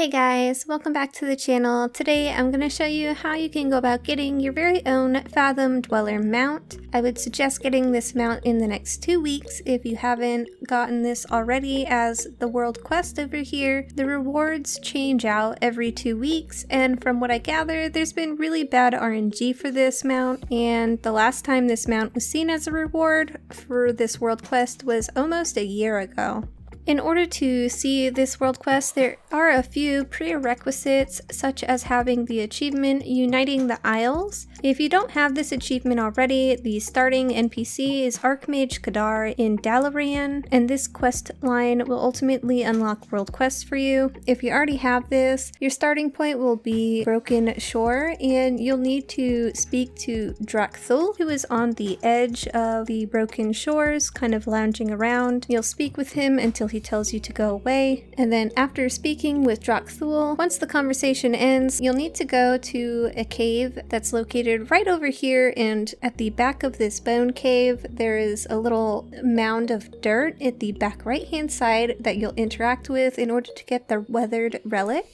Hey guys, welcome back to the channel. Today I'm going to show you how you can go about getting your very own Fathom Dweller mount. I would suggest getting this mount in the next 2 weeks if you haven't gotten this already, as the world quest over here, the rewards change out every 2 weeks, and from what I gather, there's been really bad RNG for this mount, and the last time this mount was seen as a reward for this world quest was almost a year ago. In order to see this world quest, there are a few prerequisites, such as having the achievement Uniting the Isles. If you don't have this achievement already, the starting NPC is Archmage Kadar in Dalaran, and this quest line will ultimately unlock world quests for you. If you already have this, your starting point will be Broken Shore, and you'll need to speak to Drak'thul, who is on the edge of the Broken Shores, kind of lounging around. You'll speak with him until he tells you to go away, and then after speaking with Drak'thul, once the conversation ends, you'll need to go to a cave that's located right over here, and at the back of this bone cave there is a little mound of dirt at the back right hand side that you'll interact with in order to get the weathered relic.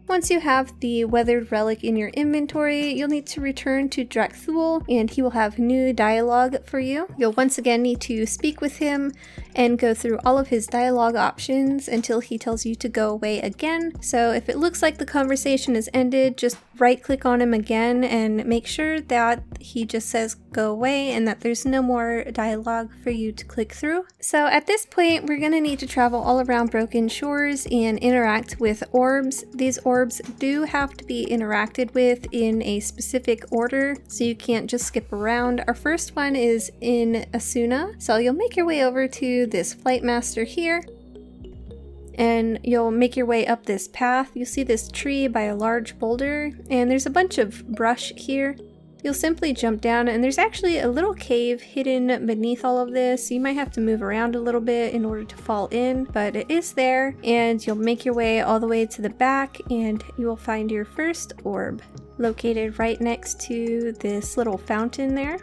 Once you have the weathered relic in your inventory, you'll need to return to Drak'thul, and he will have new dialogue for you. You'll once again need to speak with him and go through all of his dialogue options until he tells you to go away again. So if it looks like the conversation has ended, just right click on him again and make sure that he just says go away and that there's no more dialogue for you to click through. So at this point, we're going to need to travel all around Broken Shores and interact with orbs. These orbs do have to be interacted with in a specific order, so you can't just skip around. Our first one is in Azsuna, so you'll make your way over to this flight master here, and you'll make your way up this path. You'll see this tree by a large boulder, and there's a bunch of brush here. You'll simply jump down, and there's actually a little cave hidden beneath all of this. You might have to move around a little bit in order to fall in, but it is there, and you'll make your way all the way to the back, and you will find your first orb located right next to this little fountain there.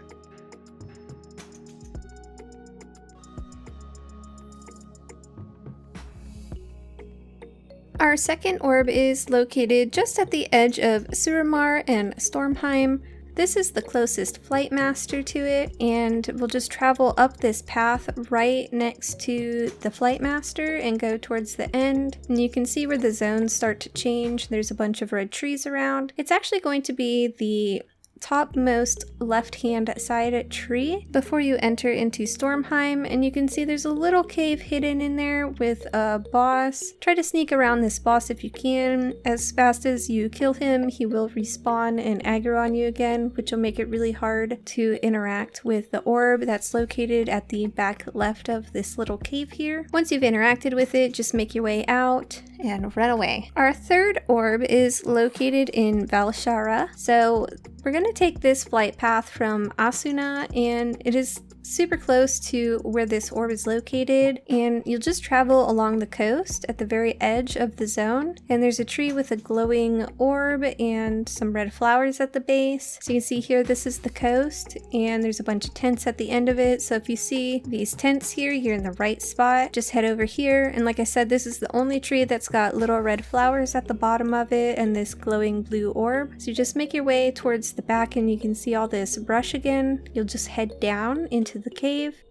Our second orb is located just at the edge of Suramar and Stormheim. This is the closest flight master to it, and we'll just travel up this path right next to the flight master and go towards the end. And you can see where the zones start to change. There's a bunch of red trees around. It's actually going to be the topmost left-hand side tree before you enter into Stomheim, and you can see there's a little cave hidden in there with a boss. Try to sneak around this boss if you can. As fast as you kill him, he will respawn and aggro on you again, which will make it really hard to interact with the orb that's located at the back left of this little cave here. Once you've interacted with it, just make your way out and run away. Our third orb is located in Val'sharah, so we're going to take this flight path from Azsuna, and it is super close to where this orb is located, and you'll just travel along the coast at the very edge of the zone, and there's a tree with a glowing orb and some red flowers at the base. So you can see here, this is the coast, and there's a bunch of tents at the end of it. So if you see these tents here, you're in the right spot. Just head over here, and like I said, this is the only tree that's got little red flowers at the bottom of it and this glowing blue orb. So you just make your way towards the back, and you can see all this brush again. You'll just head down into the cave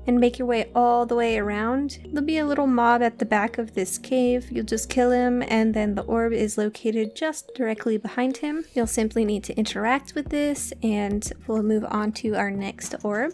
and make your way all the way around. There'll be a little mob at the back of this cave. You'll just kill him, and then the orb is located just directly behind him. You'll simply need to interact with this, and we'll move on to our next orb.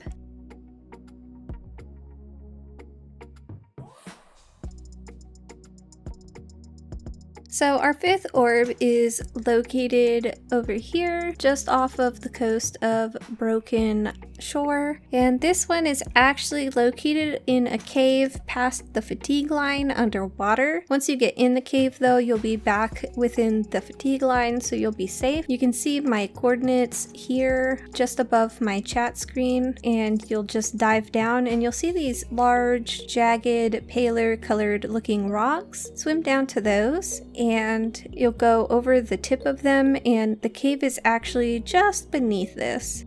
So our fifth orb is located over here, just off of the coast of Broken Shore, and this one is actually located in a cave past the fatigue line underwater. Once you get in the cave though, you'll be back within the fatigue line, so you'll be safe. You can see my coordinates here just above my chat screen, and you'll just dive down and you'll see these large, jagged, paler colored looking rocks. Swim down to those, and you'll go over the tip of them, and the cave is actually just beneath this.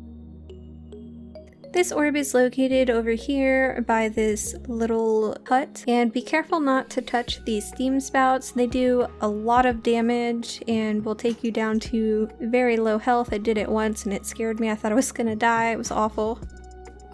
This orb is located over here by this little hut, and be careful not to touch these steam spouts. They do a lot of damage and will take you down to very low health. I did it once and it scared me. I thought I was gonna die. It was awful.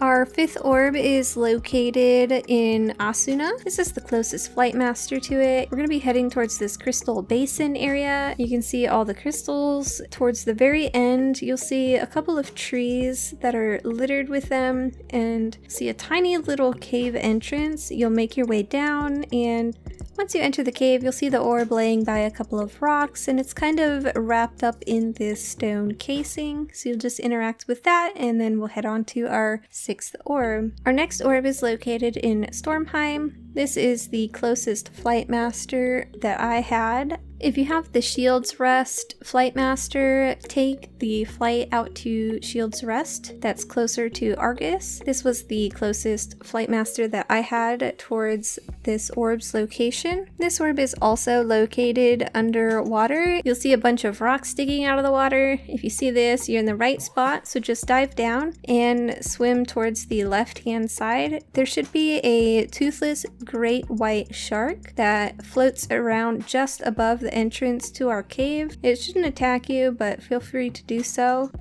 Our 5th orb is located in Azsuna. This is the closest flight master to it. We're going to be heading towards this crystal basin area. You can see all the crystals. Towards the very end, you'll see a couple of trees that are littered with them, and see a tiny little cave entrance. You'll make your way down, and once you enter the cave, you'll see the orb laying by a couple of rocks, and it's kind of wrapped up in this stone casing. So you'll just interact with that, and then we'll head on to our 6th orb. Our next orb is located in Stomheim. This is the closest flight master that I had. If you have the Shield's Rest Flight Master, take the flight out to Shield's Rest. That's closer to Argus. This was the closest flight master that I had towards this orb's location. This orb is also located underwater. You'll see a bunch of rocks sticking out of the water. If you see this, you're in the right spot, so just dive down and swim towards the left-hand side. There should be a toothless great white shark that floats around just above the entrance to our cave. It shouldn't attack you, but feel free to do so.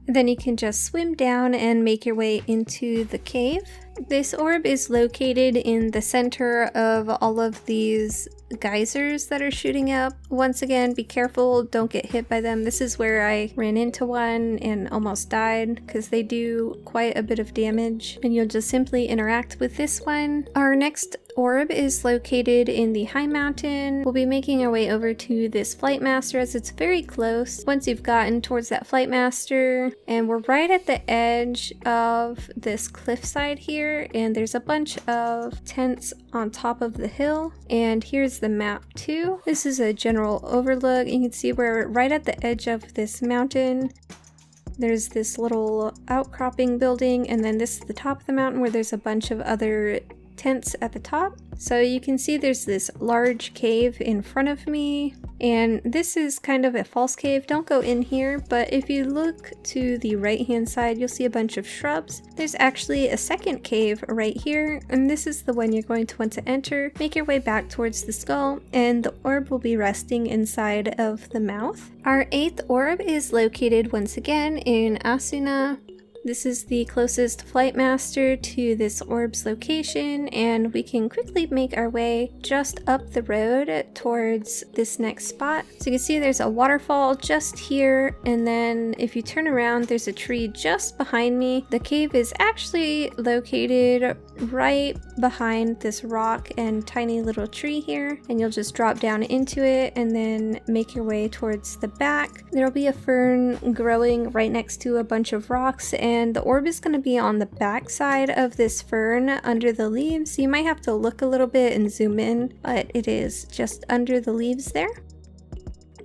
Then you can just swim down and make your way into the cave. This orb is located in the center of all of these geysers that are shooting up. Once again, be careful, don't get hit by them. This is where I ran into one and almost died because they do quite a bit of damage, and you'll just simply interact with this one. Our next orb is located in the high mountain. We'll be making our way over to this flight master as it's very close. Once you've gotten towards that flight master, and we're right at the edge of this cliffside here, and there's a bunch of tents on top of the hill, and here's the map too. This is a general overlook. You can see we're right at the edge of this mountain. There's this little outcropping building, and then this is the top of the mountain where there's a bunch of other tents at the top. So you can see there's this large cave in front of me, and this is kind of a false cave. Don't go in here, but if you look to the right hand side, you'll see a bunch of shrubs. There's actually a second cave right here, and this is the one you're going to want to enter. Make your way back towards the skull, and the orb will be resting inside of the mouth. Our 8th orb is located once again in Azsuna. This is the closest flight master to this orb's location, and we can quickly make our way just up the road towards this next spot. So you can see there's a waterfall just here, and then if you turn around, there's a tree just behind me. The cave is actually located right behind this rock and tiny little tree here, and you'll just drop down into it and then make your way towards the back. There'll be a fern growing right next to a bunch of rocks, and the orb is going to be on the back side of this fern under the leaves. You might have to look a little bit and zoom in, but it is just under the leaves there.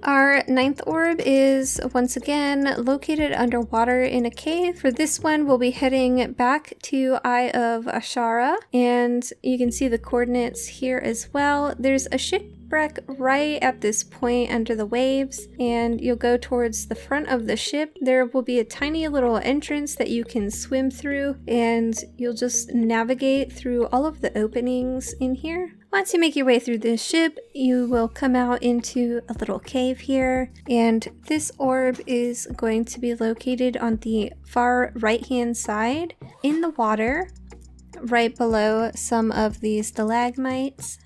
Our 9th orb is once again located underwater in a cave. For this one, we'll be heading back to Eye of Azshara, and you can see the coordinates here as well. There's a shipwreck right at this point under the waves, and you'll go towards the front of the ship. There will be a tiny little entrance that you can swim through, and you'll just navigate through all of the openings in here. Once you make your way through this ship, you will come out into a little cave here, and this orb is going to be located on the far right-hand side in the water, right below some of these stalagmites.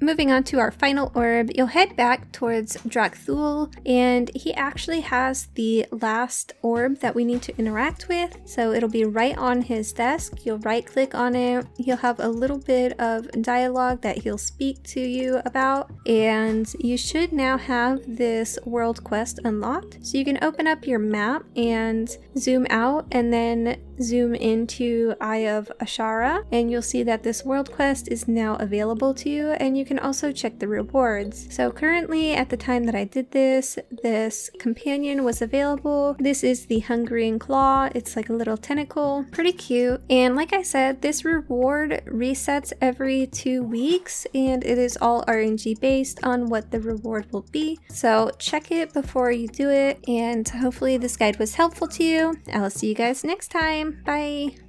Moving on to our final orb, you'll head back towards Drak'thul, and he actually has the last orb that we need to interact with. So it'll be right on his desk. You'll right click on it. He'll have a little bit of dialogue that he'll speak to you about, and you should now have this world quest unlocked. So you can open up your map and zoom out, and then zoom into Eye of Azshara, and you'll see that this world quest is now available to you, and you can also check the rewards. So currently, at the time that I did this companion was available. This is the Hungering Claw. It's like a little tentacle. Pretty cute. And like I said, this reward resets every 2 weeks, and it is all RNG based on what the reward will be. So check it before you do it, and hopefully this guide was helpful to you. I'll see you guys next time. Bye!